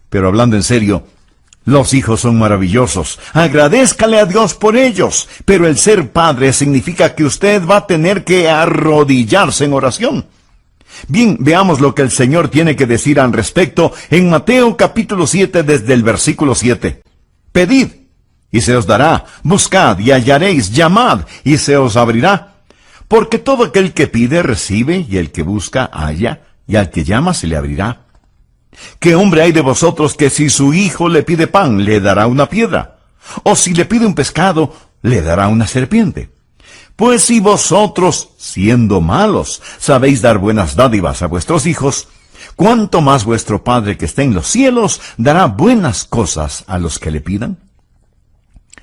Pero hablando en serio, los hijos son maravillosos. Agradézcale a Dios por ellos. Pero el ser padre significa que usted va a tener que arrodillarse en oración. Bien, veamos lo que el Señor tiene que decir al respecto en Mateo capítulo 7 desde el versículo 7. Pedid, y se os dará. Buscad, y hallaréis. Llamad, y se os abrirá. Porque todo aquel que pide, recibe, y el que busca, halla, y al que llama, se le abrirá. ¿Qué hombre hay de vosotros que si su hijo le pide pan, le dará una piedra? ¿O si le pide un pescado, le dará una serpiente? Pues si vosotros, siendo malos, sabéis dar buenas dádivas a vuestros hijos, ¿cuánto más vuestro Padre que está en los cielos dará buenas cosas a los que le pidan?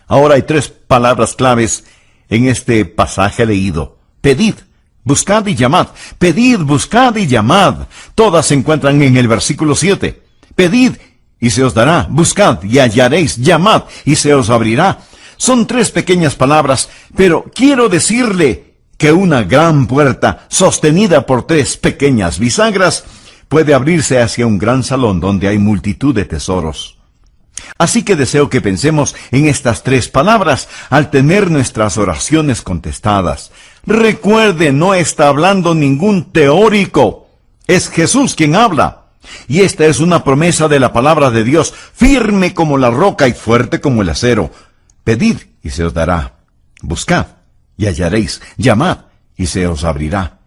Ahora hay 3 palabras claves en este pasaje leído. Pedid, buscad y llamad. Pedid, buscad y llamad. Todas se encuentran en el versículo 7. Pedid y se os dará. Buscad y hallaréis. Llamad y se os abrirá. Son 3 pequeñas palabras, pero quiero decirle que una gran puerta, sostenida por 3 pequeñas bisagras, puede abrirse hacia un gran salón donde hay multitud de tesoros. Así que deseo que pensemos en estas 3 palabras al tener nuestras oraciones contestadas. Recuerde, no está hablando ningún teórico. Es Jesús quien habla. Y esta es una promesa de la palabra de Dios, firme como la roca y fuerte como el acero. Pedid y se os dará. Buscad y hallaréis. Llamad y se os abrirá.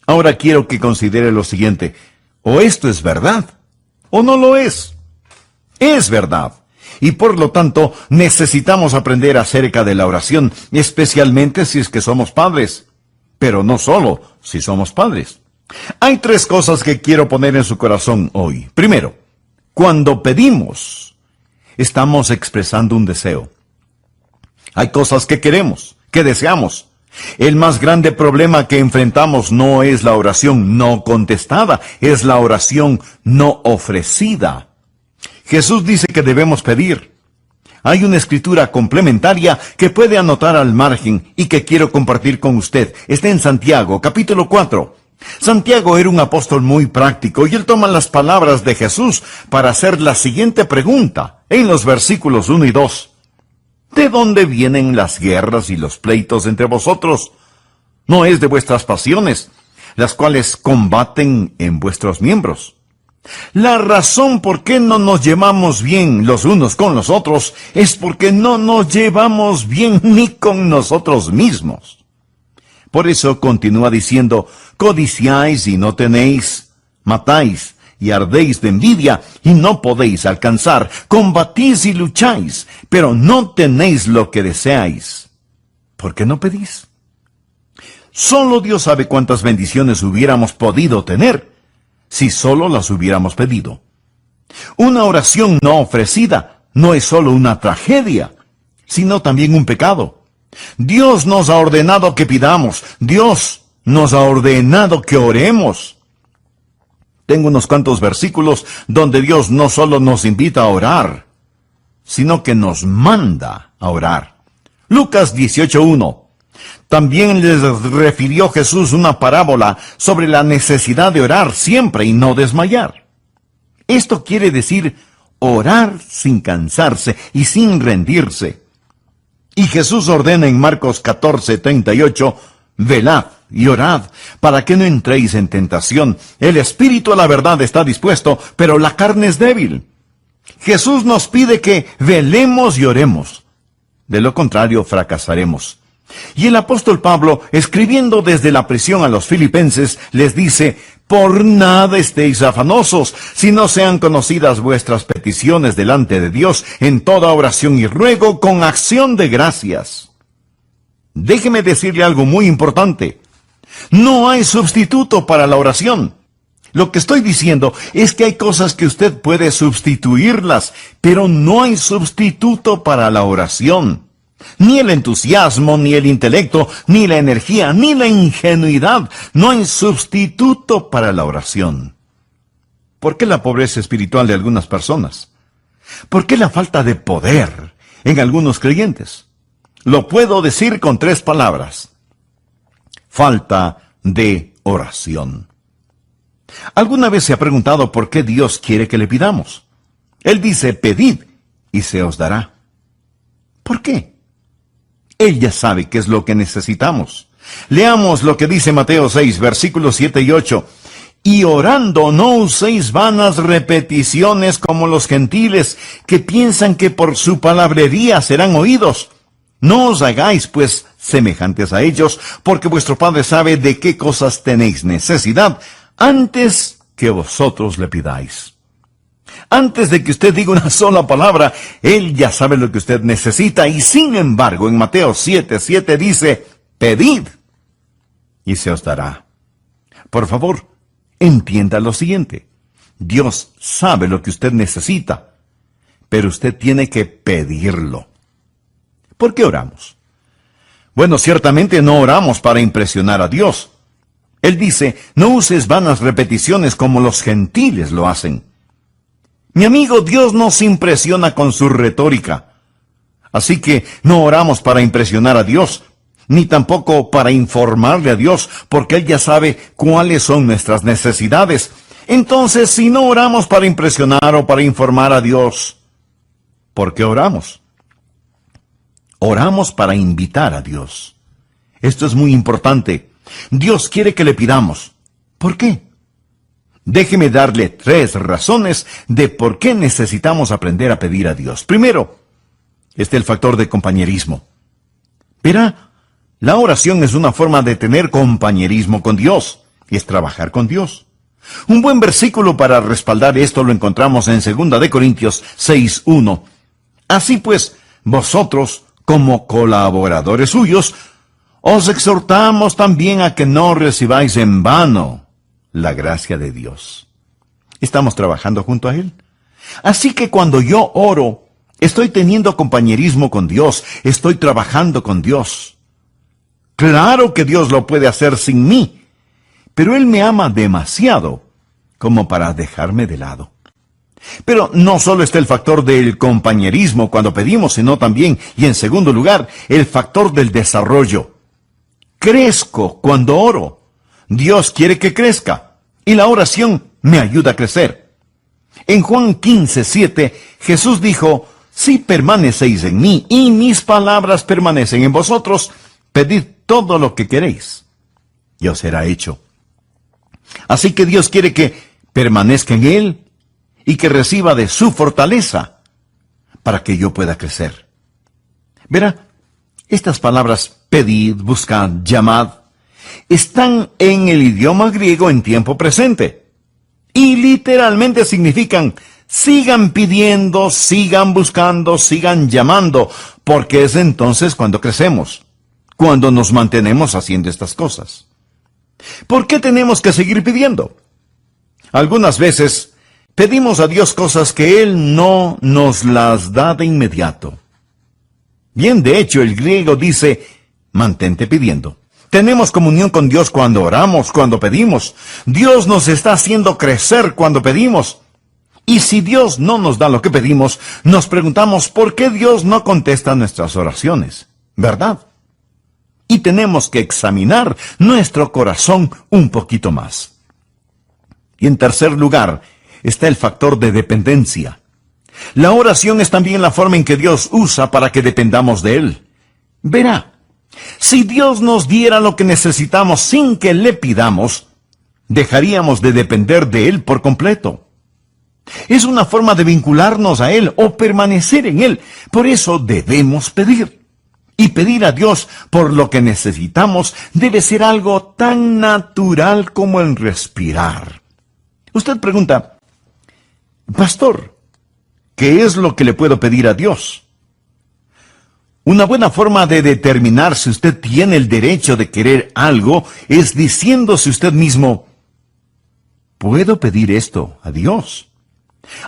Ahora quiero que considere lo siguiente. O esto es verdad, o no lo es. Es verdad. Y por lo tanto, necesitamos aprender acerca de la oración, especialmente si es que somos padres. Pero no solo si somos padres. Hay 3 cosas que quiero poner en su corazón hoy. Primero, cuando pedimos, estamos expresando un deseo. Hay cosas que queremos, que deseamos. El más grande problema que enfrentamos no es la oración no contestada, es la oración no ofrecida. Jesús dice que debemos pedir. Hay una escritura complementaria que puede anotar al margen y que quiero compartir con usted. Está en Santiago, capítulo 4. Santiago era un apóstol muy práctico y él toma las palabras de Jesús para hacer la siguiente pregunta en los versículos 1 y 2. ¿De dónde vienen las guerras y los pleitos entre vosotros? ¿No es de vuestras pasiones, las cuales combaten en vuestros miembros? La razón por qué no nos llevamos bien los unos con los otros es porque no nos llevamos bien ni con nosotros mismos. Por eso continúa diciendo, codiciáis y no tenéis, matáis y ardéis de envidia y no podéis alcanzar, combatís y lucháis, pero no tenéis lo que deseáis. ¿Por qué no pedís? Solo Dios sabe cuántas bendiciones hubiéramos podido tener si solo las hubiéramos pedido. Una oración no ofrecida no es solo una tragedia, sino también un pecado. Dios nos ha ordenado que pidamos. Dios nos ha ordenado que oremos. Tengo unos cuantos versículos donde Dios no solo nos invita a orar, sino que nos manda a orar. Lucas 18:1. También les refirió Jesús una parábola sobre la necesidad de orar siempre y no desmayar. Esto quiere decir orar sin cansarse y sin rendirse. Y Jesús ordena en Marcos 14:38, velad y orad, para que no entréis en tentación. El espíritu a la verdad está dispuesto, pero la carne es débil. Jesús nos pide que velemos y oremos. De lo contrario, fracasaremos. Y el apóstol Pablo, escribiendo desde la prisión a los filipenses, les dice, por nada estéis afanosos, si no sean conocidas vuestras peticiones delante de Dios, en toda oración y ruego con acción de gracias. Déjeme decirle algo muy importante. No hay sustituto para la oración. Lo que estoy diciendo es que hay cosas que usted puede sustituirlas, pero no hay sustituto para la oración. Ni el entusiasmo, ni el intelecto, ni la energía, ni la ingenuidad. No hay sustituto para la oración. ¿Por qué la pobreza espiritual de algunas personas? ¿Por qué la falta de poder en algunos creyentes? Lo puedo decir con 3 palabras. Falta de oración. ¿Alguna vez se ha preguntado por qué Dios quiere que le pidamos? Él dice, pedid y se os dará. ¿Por qué? Él ya sabe qué es lo que necesitamos. Leamos lo que dice Mateo 6, versículos 7 y 8. Y orando no uséis vanas repeticiones como los gentiles, que piensan que por su palabrería serán oídos. No os hagáis, pues, semejantes a ellos, porque vuestro Padre sabe de qué cosas tenéis necesidad, antes que vosotros le pidáis. Antes de que usted diga una sola palabra, Él ya sabe lo que usted necesita, y sin embargo, en Mateo 7:7 dice, pedid, y se os dará. Por favor, entienda lo siguiente. Dios sabe lo que usted necesita, pero usted tiene que pedirlo. ¿Por qué oramos? Bueno, ciertamente no oramos para impresionar a Dios. Él dice, no uses vanas repeticiones como los gentiles lo hacen. Mi amigo, Dios nos impresiona con su retórica. Así que no oramos para impresionar a Dios, ni tampoco para informarle a Dios, porque Él ya sabe cuáles son nuestras necesidades. Entonces, si no oramos para impresionar o para informar a Dios, ¿por qué oramos? Oramos para invitar a Dios. Esto es muy importante. Dios quiere que le pidamos. ¿Por qué? Déjeme darle 3 razones de por qué necesitamos aprender a pedir a Dios. Primero, está el factor de compañerismo. Verá, la oración es una forma de tener compañerismo con Dios, y es trabajar con Dios. Un buen versículo para respaldar esto lo encontramos en 2 de Corintios 6:1. Así pues, vosotros, como colaboradores suyos, os exhortamos también a que no recibáis en vano la gracia de Dios. Estamos trabajando junto a Él. Así que cuando yo oro, estoy teniendo compañerismo con Dios, estoy trabajando con Dios. Claro que Dios lo puede hacer sin mí, pero Él me ama demasiado como para dejarme de lado. Pero no solo está el factor del compañerismo cuando pedimos, sino también, y en segundo lugar, el factor del desarrollo. Crezco cuando oro. Dios quiere que crezca, y la oración me ayuda a crecer. En Juan 15:7, Jesús dijo, si permanecéis en mí, y mis palabras permanecen en vosotros, pedid todo lo que queréis, y os será hecho. Así que Dios quiere que permanezca en Él, y que reciba de su fortaleza, para que yo pueda crecer. Verá, estas palabras, pedid, buscad, llamad, están en el idioma griego en tiempo presente, y literalmente significan, sigan pidiendo, sigan buscando, sigan llamando, porque es entonces cuando crecemos, cuando nos mantenemos haciendo estas cosas. ¿Por qué tenemos que seguir pidiendo? Algunas veces, pedimos a Dios cosas que Él no nos las da de inmediato. Bien, de hecho, el griego dice, mantente pidiendo. Tenemos comunión con Dios cuando oramos, cuando pedimos. Dios nos está haciendo crecer cuando pedimos. Y si Dios no nos da lo que pedimos, nos preguntamos por qué Dios no contesta nuestras oraciones, ¿verdad? Y tenemos que examinar nuestro corazón un poquito más. Y en tercer lugar, está el factor de dependencia. La oración es también la forma en que Dios usa para que dependamos de Él. Verá, si Dios nos diera lo que necesitamos sin que le pidamos, dejaríamos de depender de Él por completo. Es una forma de vincularnos a Él o permanecer en Él. Por eso debemos pedir. Y pedir a Dios por lo que necesitamos debe ser algo tan natural como el respirar. Usted pregunta, Pastor, ¿qué es lo que le puedo pedir a Dios? Una buena forma de determinar si usted tiene el derecho de querer algo es diciéndose usted mismo, ¿puedo pedir esto a Dios?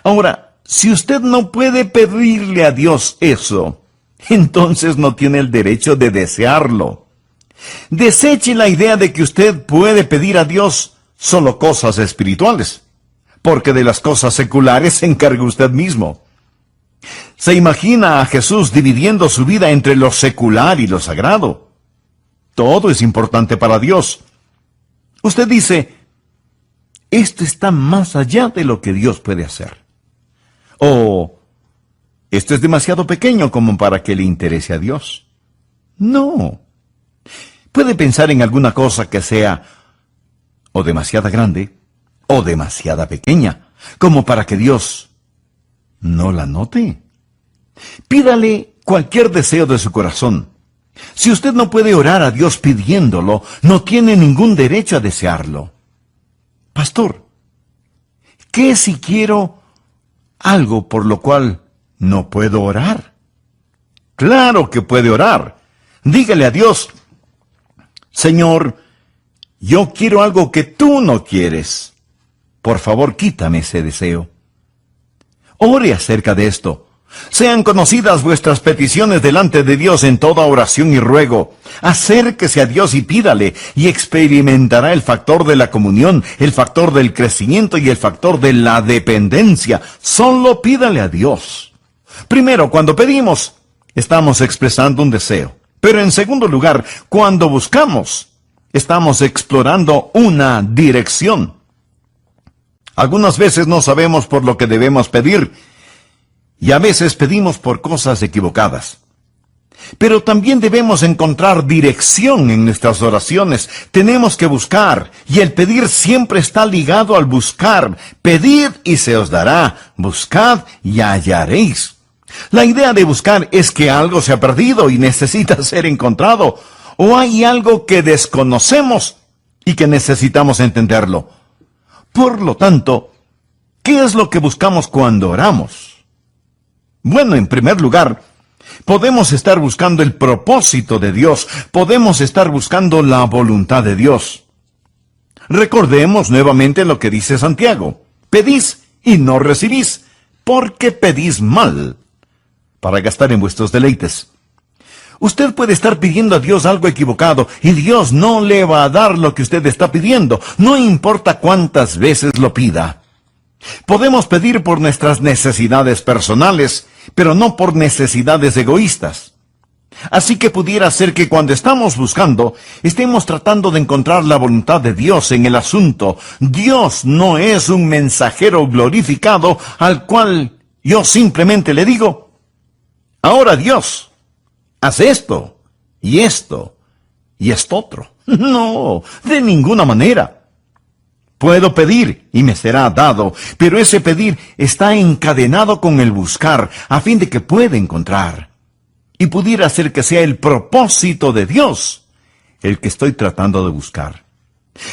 Ahora, si usted no puede pedirle a Dios eso, entonces no tiene el derecho de desearlo. Deseche la idea de que usted puede pedir a Dios solo cosas espirituales, porque de las cosas seculares se encarga usted mismo. ¿Se imagina a Jesús dividiendo su vida entre lo secular y lo sagrado? Todo es importante para Dios. Usted dice, esto está más allá de lo que Dios puede hacer. O esto es demasiado pequeño como para que le interese a Dios. No. Puede pensar en alguna cosa que sea o demasiada grande o demasiada pequeña, como para que Dios no la note. Pídale cualquier deseo de su corazón. Si usted no puede orar a Dios pidiéndolo, no tiene ningún derecho a desearlo. Pastor, ¿qué si quiero algo por lo cual no puedo orar? Claro que puede orar. Dígale a Dios: Señor, yo quiero algo que tú no quieres. Por favor, quítame ese deseo. Ore acerca de esto. Sean conocidas vuestras peticiones delante de Dios en toda oración y ruego. Acérquese a Dios y pídale, y experimentará el factor de la comunión, el factor del crecimiento y el factor de la dependencia. Solo pídale a Dios. Primero, cuando pedimos, estamos expresando un deseo. Pero en segundo lugar, cuando buscamos, estamos explorando una dirección. Algunas veces no sabemos por lo que debemos pedir, y a veces pedimos por cosas equivocadas. Pero también debemos encontrar dirección en nuestras oraciones. Tenemos que buscar, y el pedir siempre está ligado al buscar. Pedid y se os dará, buscad y hallaréis. La idea de buscar es que algo se ha perdido y necesita ser encontrado, o hay algo que desconocemos y que necesitamos entenderlo. Por lo tanto, ¿qué es lo que buscamos cuando oramos? Bueno, en primer lugar, podemos estar buscando el propósito de Dios, podemos estar buscando la voluntad de Dios. Recordemos nuevamente lo que dice Santiago: pedís y no recibís, porque pedís mal, para gastar en vuestros deleites. Usted puede estar pidiendo a Dios algo equivocado, y Dios no le va a dar lo que usted está pidiendo, no importa cuántas veces lo pida. Podemos pedir por nuestras necesidades personales, pero no por necesidades egoístas. Así que pudiera ser que cuando estamos buscando, estemos tratando de encontrar la voluntad de Dios en el asunto. Dios no es un mensajero glorificado al cual yo simplemente le digo: ahora Dios, haz esto, y esto, y esto otro. No, de ninguna manera. Puedo pedir y me será dado, pero ese pedir está encadenado con el buscar, a fin de que pueda encontrar. Y pudiera ser que sea el propósito de Dios el que estoy tratando de buscar.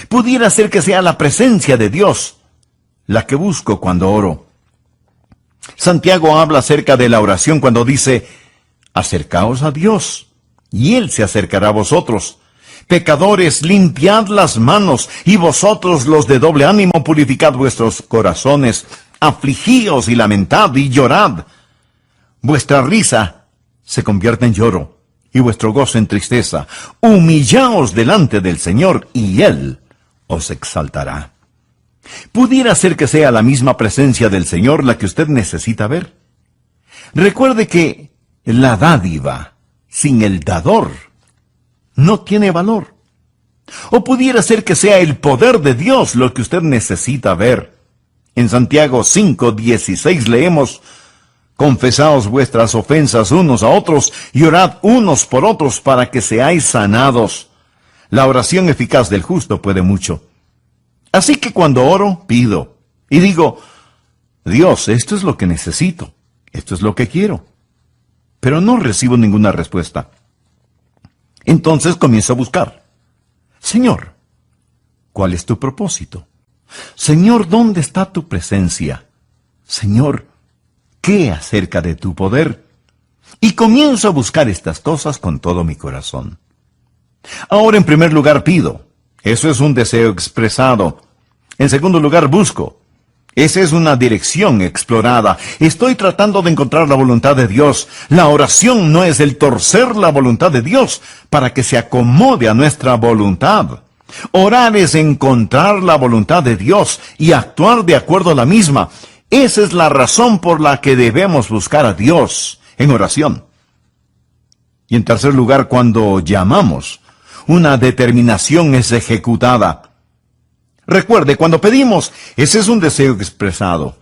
Pudiera ser que sea la presencia de Dios la que busco cuando oro. Santiago habla acerca de la oración cuando dice: acercaos a Dios, y Él se acercará a vosotros. Pecadores, limpiad las manos, y vosotros los de doble ánimo, purificad vuestros corazones. Afligíos y lamentad y llorad. Vuestra risa se convierte en lloro, y vuestro gozo en tristeza. Humillaos delante del Señor, y Él os exaltará. Pudiera ser que sea la misma presencia del Señor la que usted necesita ver. Recuerde que la dádiva sin el dador no tiene valor. O pudiera ser que sea el poder de Dios lo que usted necesita ver. En Santiago 5:16 leemos: confesaos vuestras ofensas unos a otros y orad unos por otros para que seáis sanados. La oración eficaz del justo puede mucho. Así que cuando oro, pido y digo: Dios, esto es lo que necesito, esto es lo que quiero. Pero no recibo ninguna respuesta. Entonces comienzo a buscar. Señor, ¿cuál es tu propósito? Señor, ¿dónde está tu presencia? Señor, ¿qué acerca de tu poder? Y comienzo a buscar estas cosas con todo mi corazón. Ahora, en primer lugar, pido. Eso es un deseo expresado. En segundo lugar, busco. Esa es una dirección explorada. Estoy tratando de encontrar la voluntad de Dios. La oración no es el torcer la voluntad de Dios para que se acomode a nuestra voluntad. Orar es encontrar la voluntad de Dios y actuar de acuerdo a la misma. Esa es la razón por la que debemos buscar a Dios en oración. Y en tercer lugar, cuando llamamos, una determinación es ejecutada. Recuerde, cuando pedimos, ese es un deseo expresado.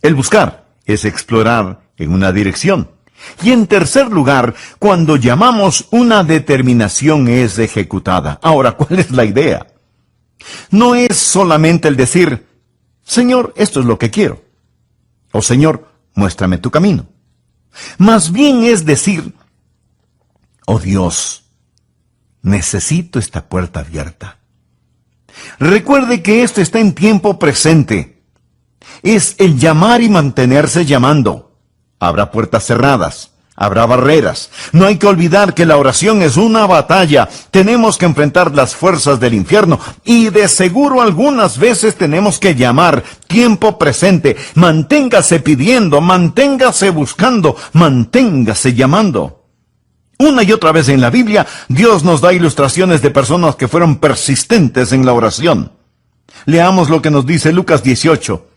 El buscar es explorar en una dirección. Y en tercer lugar, cuando llamamos, una determinación es ejecutada. Ahora, ¿cuál es la idea? No es solamente el decir, Señor, esto es lo que quiero. O Señor, muéstrame tu camino. Más bien es decir, oh Dios, necesito esta puerta abierta. Recuerde que esto está en tiempo presente. Es el llamar y mantenerse llamando. Habrá puertas cerradas, habrá barreras. No hay que olvidar que la oración es una batalla. Tenemos que enfrentar las fuerzas del infierno y de seguro algunas veces tenemos que llamar. Tiempo presente. Manténgase pidiendo, manténgase buscando, manténgase llamando. Una y otra vez en la Biblia, Dios nos da ilustraciones de personas que fueron persistentes en la oración. Leamos lo que nos dice Lucas 18.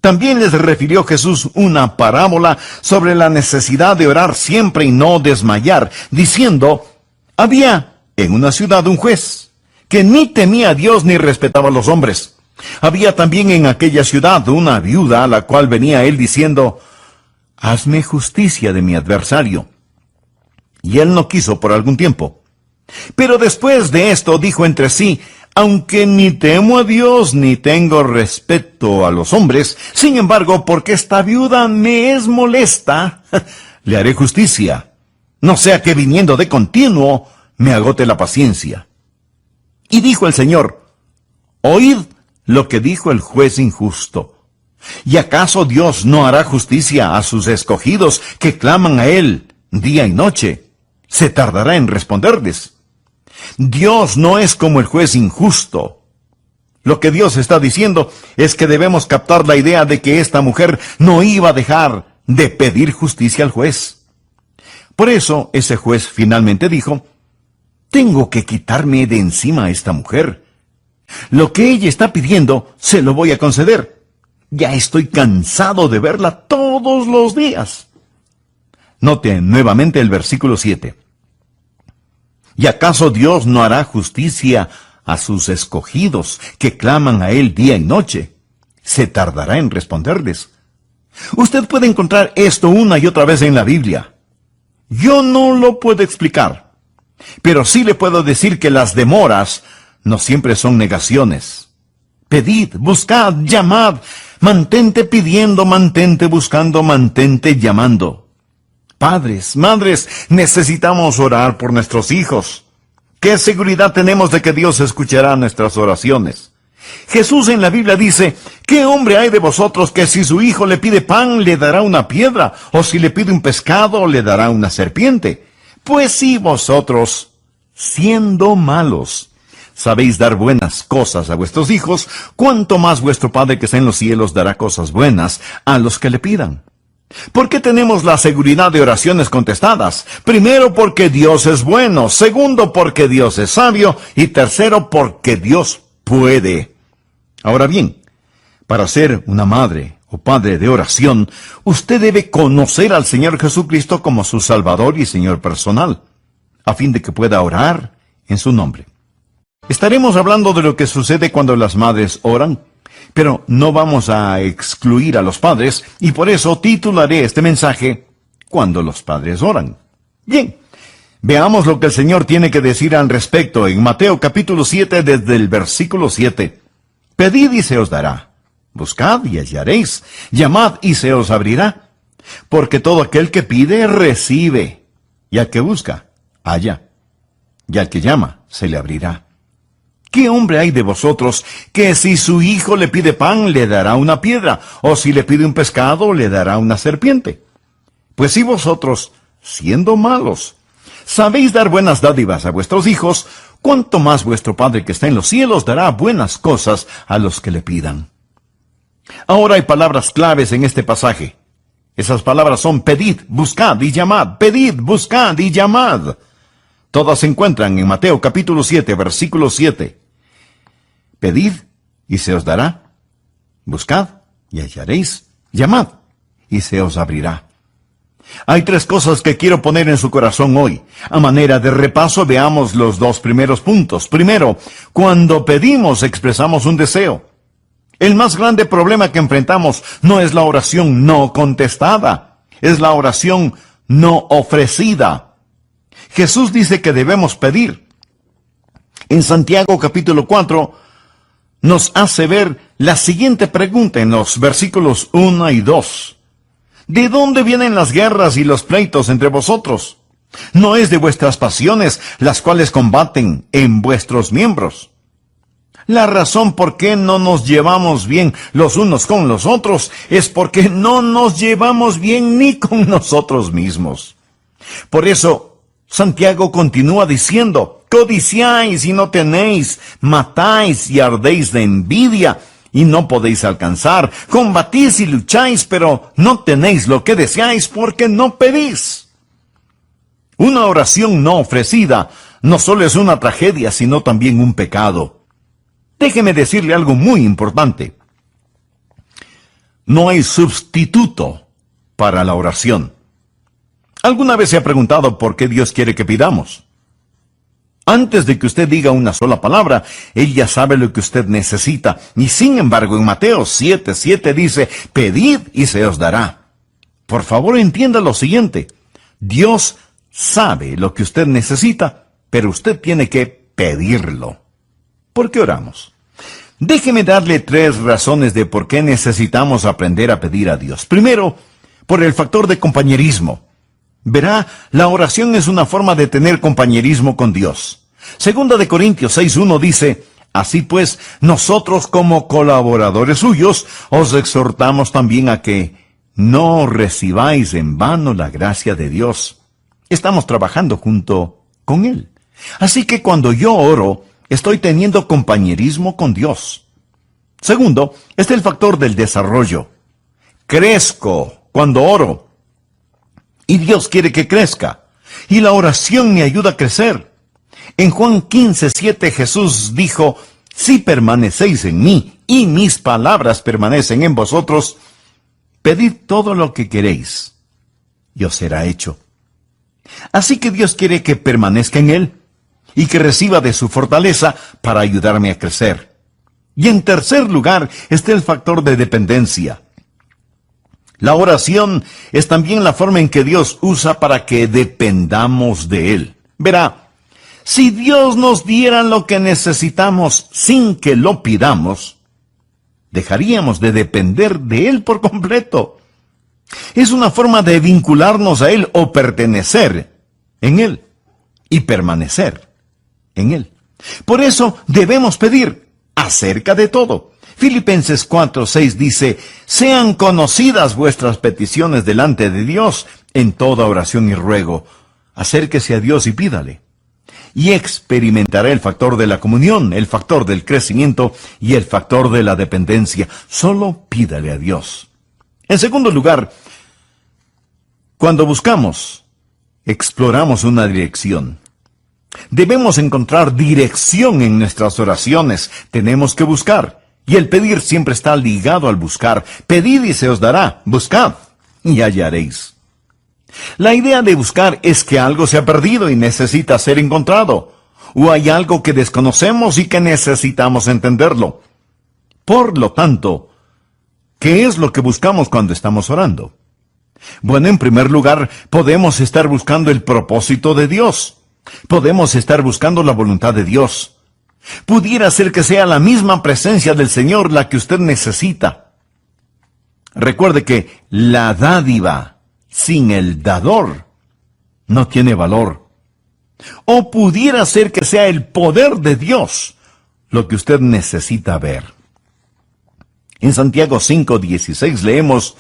También les refirió Jesús una parábola sobre la necesidad de orar siempre y no desmayar, diciendo, había en una ciudad un juez, que ni temía a Dios ni respetaba a los hombres. Había también en aquella ciudad una viuda a la cual venía él diciendo, hazme justicia de mi adversario. Y él no quiso por algún tiempo. Pero después de esto dijo entre sí, aunque ni temo a Dios ni tengo respeto a los hombres, sin embargo, porque esta viuda me es molesta, le haré justicia, no sea que viniendo de continuo me agote la paciencia. Y dijo el Señor, oíd lo que dijo el juez injusto. ¿Y acaso Dios no hará justicia a sus escogidos que claman a Él día y noche? Se tardará en responderles. Dios no es como el juez injusto. Lo que Dios está diciendo es que debemos captar la idea de que esta mujer no iba a dejar de pedir justicia al juez. Por eso ese juez finalmente dijo, tengo que quitarme de encima a esta mujer. Lo que ella está pidiendo se lo voy a conceder. Ya estoy cansado de verla todos los días. Note nuevamente el versículo 7. ¿Y acaso Dios no hará justicia a sus escogidos que claman a Él día y noche? Se tardará en responderles. Usted puede encontrar esto una y otra vez en la Biblia. Yo no lo puedo explicar, pero sí le puedo decir que las demoras no siempre son negaciones. Pedid, buscad, llamad, mantente pidiendo, mantente buscando, mantente llamando. Padres, madres, necesitamos orar por nuestros hijos. ¿Qué seguridad tenemos de que Dios escuchará nuestras oraciones? Jesús en la Biblia dice, ¿qué hombre hay de vosotros que si su hijo le pide pan, le dará una piedra? ¿O si le pide un pescado, le dará una serpiente? Pues si vosotros, siendo malos, sabéis dar buenas cosas a vuestros hijos, ¿cuánto más vuestro Padre que está en los cielos dará cosas buenas a los que le pidan? ¿Por qué tenemos la seguridad de oraciones contestadas? Primero, porque Dios es bueno. Segundo, porque Dios es sabio. Y tercero, porque Dios puede. Ahora bien, para ser una madre o padre de oración, usted debe conocer al Señor Jesucristo como su Salvador y Señor personal, a fin de que pueda orar en su nombre. Estaremos hablando de lo que sucede cuando las madres oran, pero no vamos a excluir a los padres, y por eso titularé este mensaje, Cuando los padres oran. Bien, veamos lo que el Señor tiene que decir al respecto en Mateo capítulo 7, desde el versículo 7. Pedid y se os dará, buscad y hallaréis, llamad y se os abrirá. Porque todo aquel que pide, recibe, y al que busca, halla, y al que llama, se le abrirá. ¿Qué hombre hay de vosotros que si su hijo le pide pan, le dará una piedra? ¿O si le pide un pescado, le dará una serpiente? Pues si vosotros, siendo malos, sabéis dar buenas dádivas a vuestros hijos, ¿cuánto más vuestro Padre que está en los cielos dará buenas cosas a los que le pidan? Ahora hay palabras claves en este pasaje. Esas palabras son pedid, buscad y llamad. Pedid, buscad y llamad. Todas se encuentran en Mateo capítulo 7, versículo 7. Pedid, y se os dará. Buscad, y hallaréis. Llamad, y se os abrirá. Hay 3 cosas que quiero poner en su corazón hoy. A manera de repaso, veamos los 2 primeros puntos. Primero, cuando pedimos expresamos un deseo. El más grande problema que enfrentamos no es la oración no contestada, es la oración no ofrecida. Jesús dice que debemos pedir. En Santiago capítulo 4 nos hace ver la siguiente pregunta en los versículos 1 y 2. ¿De dónde vienen las guerras y los pleitos entre vosotros? ¿No es de vuestras pasiones las cuales combaten en vuestros miembros? La razón por qué no nos llevamos bien los unos con los otros es porque no nos llevamos bien ni con nosotros mismos. Por eso, Santiago continúa diciendo, codiciáis y no tenéis, matáis y ardéis de envidia y no podéis alcanzar, combatís y lucháis, pero no tenéis lo que deseáis porque no pedís. Una oración no ofrecida no solo es una tragedia, sino también un pecado. Déjeme decirle algo muy importante. No hay sustituto para la oración. ¿Alguna vez se ha preguntado por qué Dios quiere que pidamos? Antes de que usted diga una sola palabra, Él ya sabe lo que usted necesita. Y sin embargo, en Mateo 7:7 dice, pedid y se os dará. Por favor, entienda lo siguiente. Dios sabe lo que usted necesita, pero usted tiene que pedirlo. ¿Por qué oramos? Déjeme darle 3 razones de por qué necesitamos aprender a pedir a Dios. Primero, por el factor de compañerismo. Verá, la oración es una forma de tener compañerismo con Dios. Segunda de Corintios 6:1 dice, así pues, nosotros como colaboradores suyos, os exhortamos también a que no recibáis en vano la gracia de Dios. Estamos trabajando junto con Él. Así que cuando yo oro, estoy teniendo compañerismo con Dios. Segundo, el factor del desarrollo. Crezco cuando oro. Y Dios quiere que crezca. Y la oración me ayuda a crecer. En Juan 15:7 Jesús dijo, si permanecéis en mí y mis palabras permanecen en vosotros, pedid todo lo que queréis y os será hecho. Así que Dios quiere que permanezca en Él y que reciba de su fortaleza para ayudarme a crecer. Y en tercer lugar está el factor de dependencia. La oración es también la forma en que Dios usa para que dependamos de Él. Verá, si Dios nos diera lo que necesitamos sin que lo pidamos, dejaríamos de depender de Él por completo. Es una forma de vincularnos a Él o pertenecer en Él y permanecer en Él. Por eso debemos pedir acerca de todo. Filipenses 4:6 dice, sean conocidas vuestras peticiones delante de Dios en toda oración y ruego. Acérquese a Dios y pídale. Y experimentará el factor de la comunión, el factor del crecimiento y el factor de la dependencia. Solo pídale a Dios. En segundo lugar, cuando buscamos, exploramos una dirección. Debemos encontrar dirección en nuestras oraciones. Tenemos que buscar. Y el pedir siempre está ligado al buscar. Pedid y se os dará. Buscad y hallaréis. La idea de buscar es que algo se ha perdido y necesita ser encontrado. O hay algo que desconocemos y que necesitamos entenderlo. Por lo tanto, ¿qué es lo que buscamos cuando estamos orando? Bueno, en primer lugar, podemos estar buscando el propósito de Dios. Podemos estar buscando la voluntad de Dios. Pudiera ser que sea la misma presencia del Señor la que usted necesita. Recuerde que la dádiva sin el dador no tiene valor. O pudiera ser que sea el poder de Dios lo que usted necesita ver. En Santiago 5:16 leemos,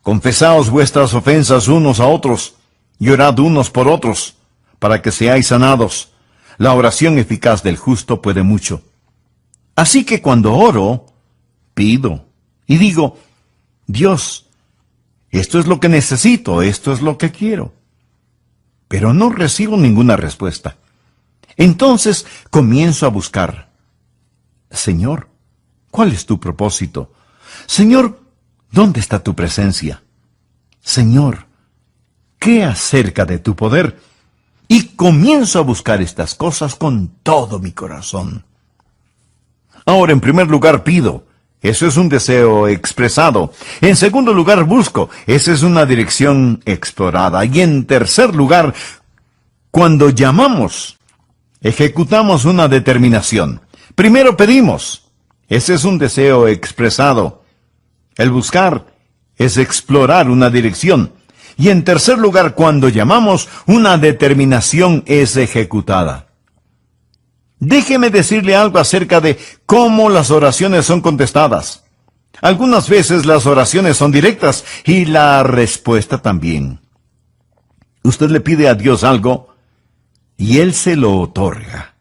confesaos vuestras ofensas unos a otros y orad unos por otros, para que seáis sanados. La oración eficaz del justo puede mucho. Así que cuando oro, pido y digo, Dios, esto es lo que necesito, esto es lo que quiero. Pero no recibo ninguna respuesta. Entonces comienzo a buscar. Señor, ¿cuál es tu propósito? Señor, ¿dónde está tu presencia? Señor, ¿Qué acerca de tu poder? Y comienzo a buscar estas cosas con todo mi corazón. Ahora, en primer lugar, pido. Eso es un deseo expresado. En segundo lugar, busco. Esa es una dirección explorada. Y en tercer lugar, cuando llamamos, ejecutamos una determinación. Primero pedimos. Ese es un deseo expresado. El buscar es explorar una dirección. Y en tercer lugar, cuando llamamos, una determinación es ejecutada. Déjeme decirle algo acerca de cómo las oraciones son contestadas. Algunas veces las oraciones son directas y la respuesta también. Usted le pide a Dios algo y Él se lo otorga.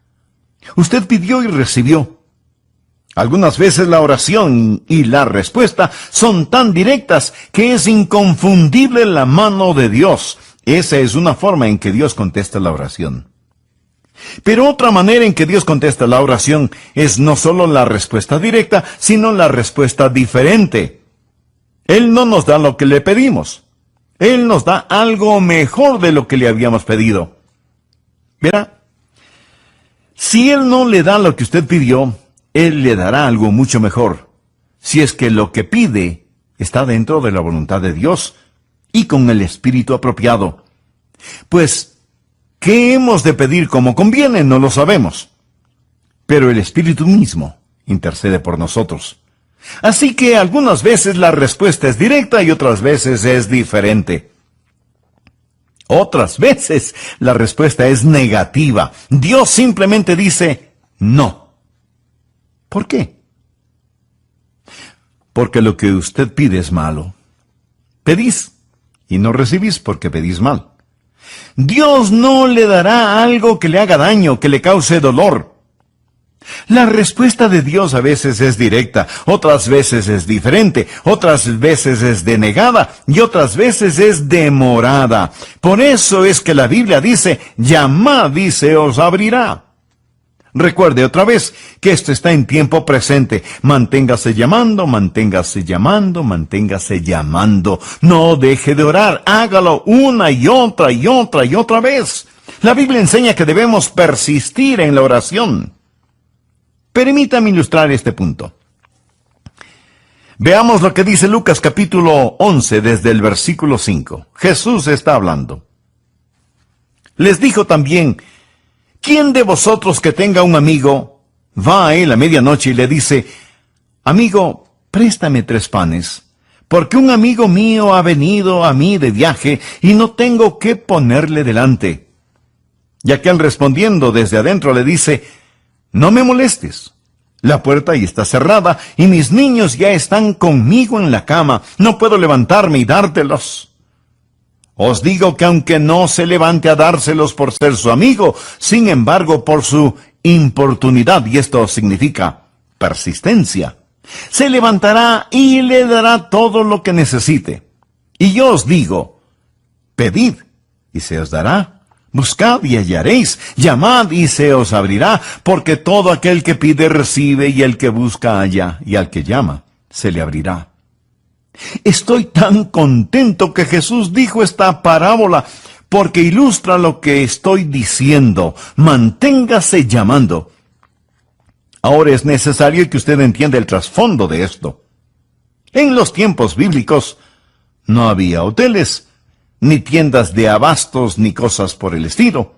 Usted pidió y recibió. Algunas veces la oración y la respuesta son tan directas que es inconfundible la mano de Dios. Esa es una forma en que Dios contesta la oración. Pero otra manera en que Dios contesta la oración es no solo la respuesta directa, sino la respuesta diferente. Él no nos da lo que le pedimos. Él nos da algo mejor de lo que le habíamos pedido. Verá, si Él no le da lo que usted pidió, Él le dará algo mucho mejor, si es que lo que pide está dentro de la voluntad de Dios y con el espíritu apropiado. Pues, ¿qué hemos de pedir como conviene? No lo sabemos. Pero el Espíritu mismo intercede por nosotros. Así que algunas veces la respuesta es directa y otras veces es diferente. Otras veces la respuesta es negativa. Dios simplemente dice no. ¿Por qué? Porque lo que usted pide es malo. Pedís y no recibís porque pedís mal. Dios no le dará algo que le haga daño, que le cause dolor. La respuesta de Dios a veces es directa, otras veces es diferente, otras veces es denegada y otras veces es demorada. Por eso es que la Biblia dice, llamad y se os abrirá. Recuerde otra vez que esto está en tiempo presente. Manténgase llamando, manténgase llamando, manténgase llamando. No deje de orar, hágalo una y otra y otra y otra vez. La Biblia enseña que debemos persistir en la oración. Permítame ilustrar este punto. Veamos lo que dice Lucas capítulo 11 desde el versículo 5. Jesús está hablando. Les dijo también, ¿quién de vosotros que tenga un amigo va a él a medianoche y le dice, amigo, préstame 3 panes, porque un amigo mío ha venido a mí de viaje y no tengo qué ponerle delante? Y aquel respondiendo desde adentro le dice, no me molestes, la puerta ya está cerrada y mis niños ya están conmigo en la cama, no puedo levantarme y dártelos. Os digo que aunque no se levante a dárselos por ser su amigo, sin embargo por su importunidad, y esto significa persistencia, se levantará y le dará todo lo que necesite. Y yo os digo, pedid y se os dará, buscad y hallaréis, llamad y se os abrirá, porque todo aquel que pide recibe y el que busca halla, y al que llama se le abrirá. Estoy tan contento que Jesús dijo esta parábola, porque ilustra lo que estoy diciendo. Manténgase llamando. Ahora es necesario que usted entienda el trasfondo de esto. En los tiempos bíblicos no había hoteles, ni tiendas de abastos, ni cosas por el estilo.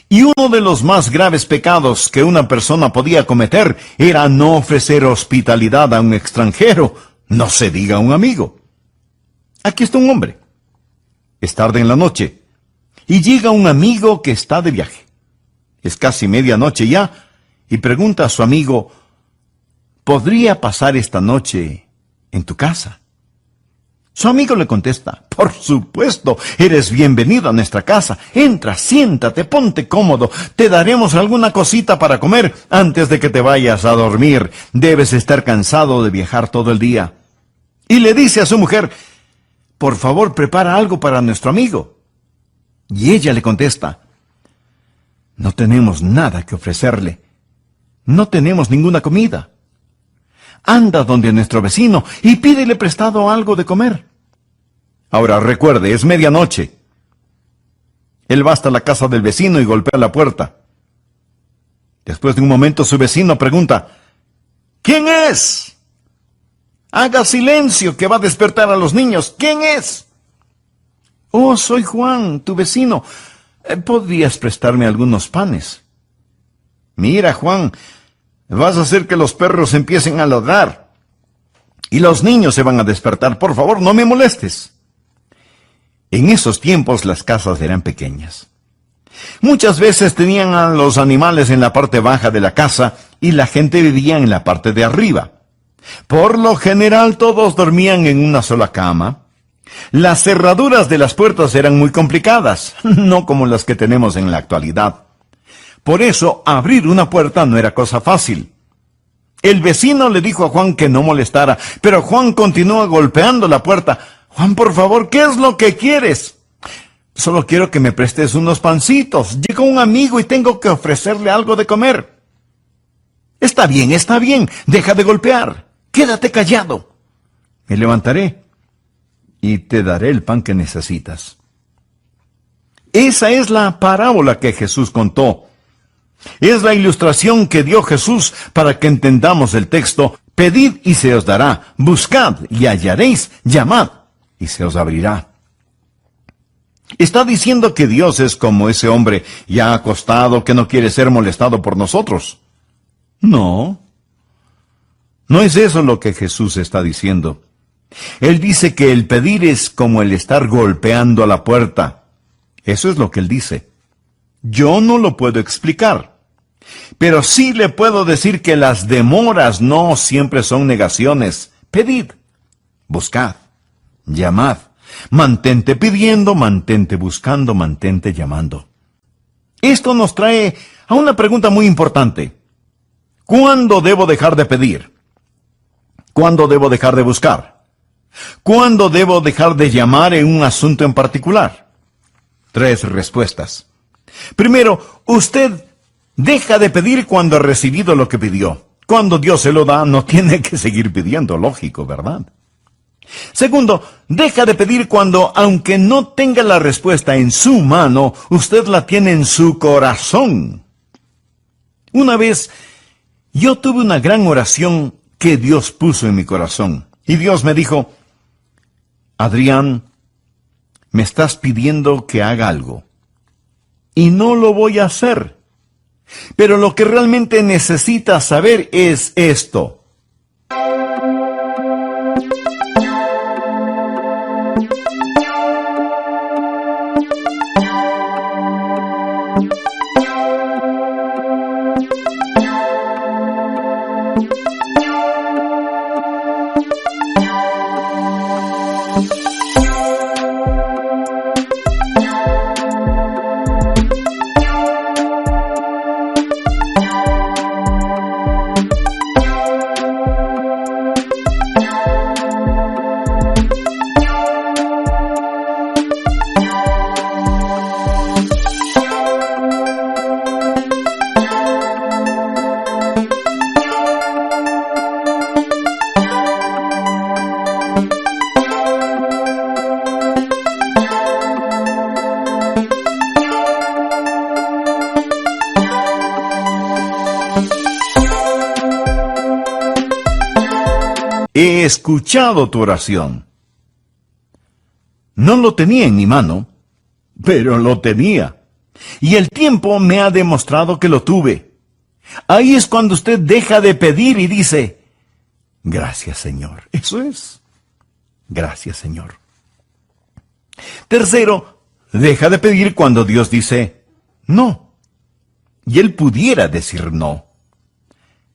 Y uno de los más graves pecados que una persona podía cometer era no ofrecer hospitalidad a un extranjero, no se diga a un amigo. Aquí está un hombre. Es tarde en la noche, y llega un amigo que está de viaje. Es casi medianoche ya, y pregunta a su amigo, ¿podría pasar esta noche en tu casa? Su amigo le contesta, por supuesto, eres bienvenido a nuestra casa. Entra, siéntate, ponte cómodo. Te daremos alguna cosita para comer antes de que te vayas a dormir. Debes estar cansado de viajar todo el día. Y le dice a su mujer, por favor, prepara algo para nuestro amigo. Y ella le contesta, no tenemos nada que ofrecerle. No tenemos ninguna comida. Anda donde nuestro vecino y pídele prestado algo de comer. Ahora recuerde, es medianoche. Él va hasta la casa del vecino y golpea la puerta. Después de un momento su vecino pregunta, ¿quién es? Haga silencio, que va a despertar a los niños. ¿Quién es? Oh, soy Juan, tu vecino. ¿Podrías prestarme algunos panes? Mira, Juan, vas a hacer que los perros empiecen a ladrar. Y los niños se van a despertar. Por favor, no me molestes. En esos tiempos las casas eran pequeñas. Muchas veces tenían a los animales en la parte baja de la casa y la gente vivía en la parte de arriba. Por lo general todos dormían en una sola cama. Las cerraduras de las puertas eran muy complicadas, no como las que tenemos en la actualidad. Por eso abrir una puerta no era cosa fácil. El vecino le dijo a Juan que no molestara, pero Juan continuó golpeando la puerta. Juan, por favor, ¿qué es lo que quieres? Solo quiero que me prestes unos pancitos. Llegó un amigo y tengo que ofrecerle algo de comer. Está bien, deja de golpear. Quédate callado. Me levantaré y te daré el pan que necesitas. Esa es la parábola que Jesús contó. Es la ilustración que dio Jesús para que entendamos el texto. Pedid y se os dará, buscad y hallaréis, llamad y se os abrirá. ¿Está diciendo que Dios es como ese hombre ya acostado que no quiere ser molestado por nosotros? No. No es eso lo que Jesús está diciendo. Él dice que el pedir es como el estar golpeando a la puerta. Eso es lo que él dice. Yo no lo puedo explicar. Pero sí le puedo decir que las demoras no siempre son negaciones. Pedid, buscad, llamad. Mantente pidiendo, mantente buscando, mantente llamando. Esto nos trae a una pregunta muy importante. ¿Cuándo debo dejar de pedir? ¿Cuándo debo dejar de buscar? ¿Cuándo debo dejar de llamar en un asunto en particular? 3 respuestas. Primero, usted deja de pedir cuando ha recibido lo que pidió. Cuando Dios se lo da, no tiene que seguir pidiendo, lógico, ¿verdad? Segundo, deja de pedir cuando, aunque no tenga la respuesta en su mano, usted la tiene en su corazón. Una vez, yo tuve una gran oración que Dios puso en mi corazón. Y Dios me dijo, Adrián, me estás pidiendo que haga algo. Y no lo voy a hacer. Pero lo que realmente necesitas saber es esto. He escuchado tu oración. No lo tenía en mi mano, pero lo tenía. Y el tiempo me ha demostrado que lo tuve. Ahí es cuando usted deja de pedir y dice, gracias, Señor. Eso es. Gracias, Señor. Tercero, deja de pedir cuando Dios dice, no. Y él pudiera decir no.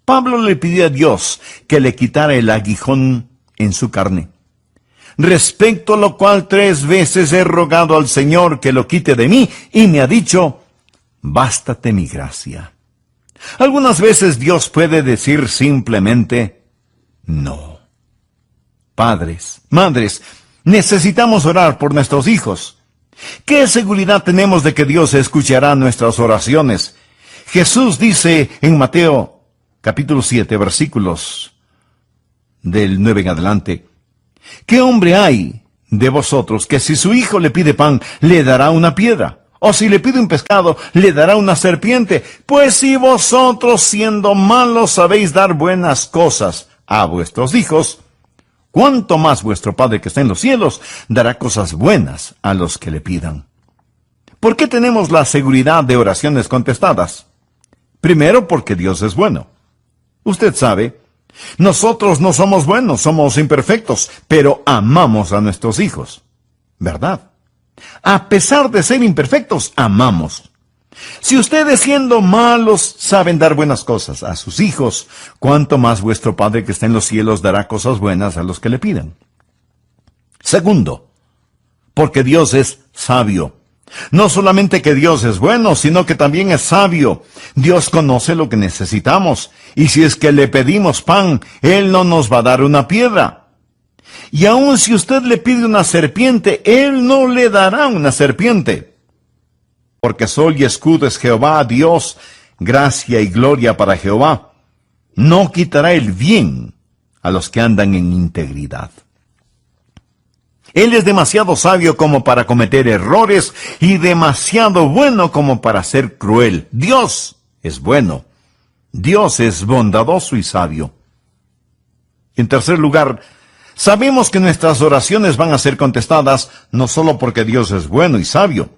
Pablo le pidió a Dios que le quitara el aguijón en su carne. Respecto a lo cual 3 veces he rogado al Señor que lo quite de mí, y me ha dicho, bástate mi gracia. Algunas veces Dios puede decir simplemente, no. Padres, madres, necesitamos orar por nuestros hijos. ¿Qué seguridad tenemos de que Dios escuchará nuestras oraciones? Jesús dice en Mateo capítulo 7, versículos del 9 en adelante, ¿qué hombre hay de vosotros que si su hijo le pide pan, le dará una piedra? O si le pide un pescado, le dará una serpiente. Pues si vosotros, siendo malos, sabéis dar buenas cosas a vuestros hijos, ¿cuánto más vuestro Padre que está en los cielos dará cosas buenas a los que le pidan? ¿Por qué tenemos la seguridad de oraciones contestadas? Primero, porque Dios es bueno. Usted sabe, nosotros no somos buenos, somos imperfectos, pero amamos a nuestros hijos, ¿verdad? A pesar de ser imperfectos, amamos. Si ustedes, siendo malos, saben dar buenas cosas a sus hijos, ¿cuánto más vuestro Padre que está en los cielos dará cosas buenas a los que le pidan? Segundo, porque Dios es sabio. No solamente que Dios es bueno, sino que también es sabio. Dios conoce lo que necesitamos, y si es que le pedimos pan, Él no nos va a dar una piedra. Y aun si usted le pide una serpiente, Él no le dará una serpiente. Porque sol y escudo es Jehová, Dios, gracia y gloria para Jehová. No quitará el bien a los que andan en integridad. Él es demasiado sabio como para cometer errores y demasiado bueno como para ser cruel. Dios es bueno. Dios es bondadoso y sabio. En tercer lugar, sabemos que nuestras oraciones van a ser contestadas no solo porque Dios es bueno y sabio,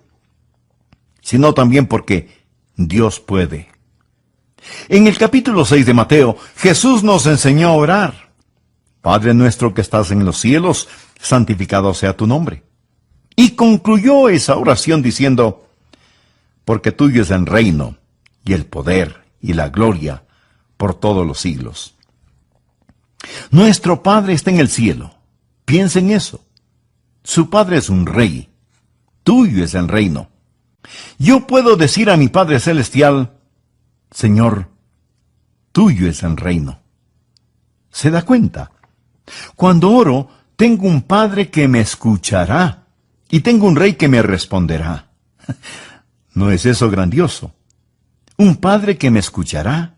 sino también porque Dios puede. En el capítulo 6 de Mateo, Jesús nos enseñó a orar. Padre nuestro que estás en los cielos, santificado sea tu nombre. Y concluyó esa oración diciendo, porque tuyo es el reino, y el poder, y la gloria, por todos los siglos. Nuestro Padre está en el cielo. Piensa en eso. Su Padre es un rey. Tuyo es el reino. Yo puedo decir a mi Padre Celestial, Señor, tuyo es el reino. ¿Se da cuenta? Cuando oro, tengo un Padre que me escuchará, y tengo un Rey que me responderá. ¿No es eso grandioso? Un Padre que me escuchará,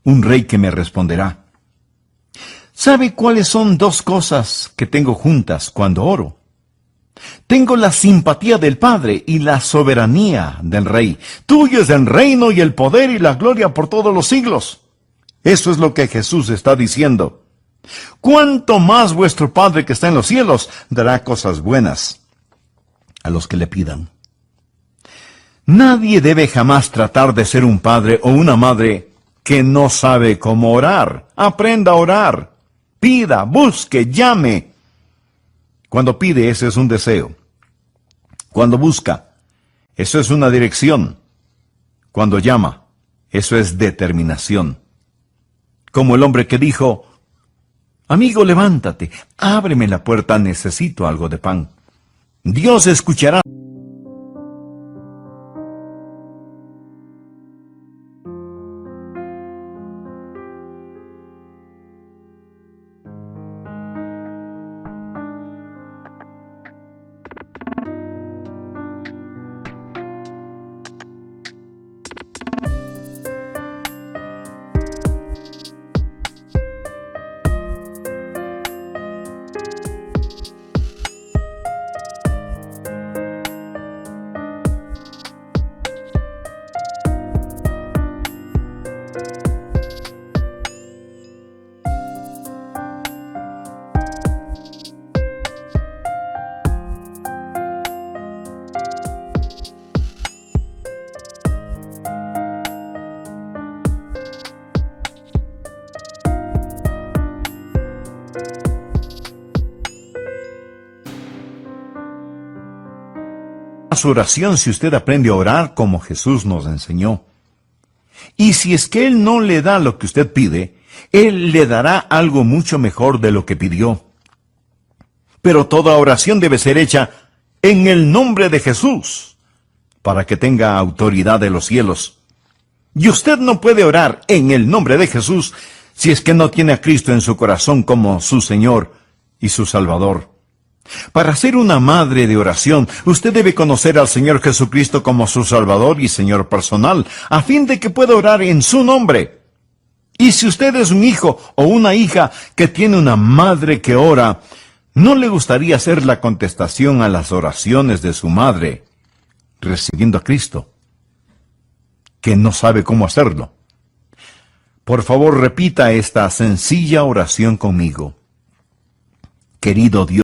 un Rey que me responderá. ¿Sabe cuáles son dos cosas que tengo juntas cuando oro? Tengo la simpatía del Padre y la soberanía del Rey. Tuyo es el reino y el poder y la gloria por todos los siglos. Eso es lo que Jesús está diciendo. ¿Cuánto más vuestro Padre que está en los cielos dará cosas buenas a los que le pidan? Nadie debe jamás tratar de ser un padre o una madre que no sabe cómo orar. Aprenda a orar. Pida, busque, llame. Cuando pide, ese es un deseo. Cuando busca, eso es una dirección. Cuando llama, eso es determinación. Como el hombre que dijo, amigo, levántate, ábreme la puerta, necesito algo de pan. Dios escuchará. Su oración si usted aprende a orar como Jesús nos enseñó. Y si es que Él no le da lo que usted pide, Él le dará algo mucho mejor de lo que pidió. Pero toda oración debe ser hecha en el nombre de Jesús, para que tenga autoridad de los cielos. Y usted no puede orar en el nombre de Jesús si es que no tiene a Cristo en su corazón como su Señor y su Salvador. Para ser una madre de oración, usted debe conocer al Señor Jesucristo como su Salvador y Señor personal, a fin de que pueda orar en su nombre. Y si usted es un hijo o una hija que tiene una madre que ora, ¿no le gustaría hacer la contestación a las oraciones de su madre? recibiendo a Cristo, que no sabe cómo hacerlo. Por favor, repita esta sencilla oración conmigo. Querido Dios,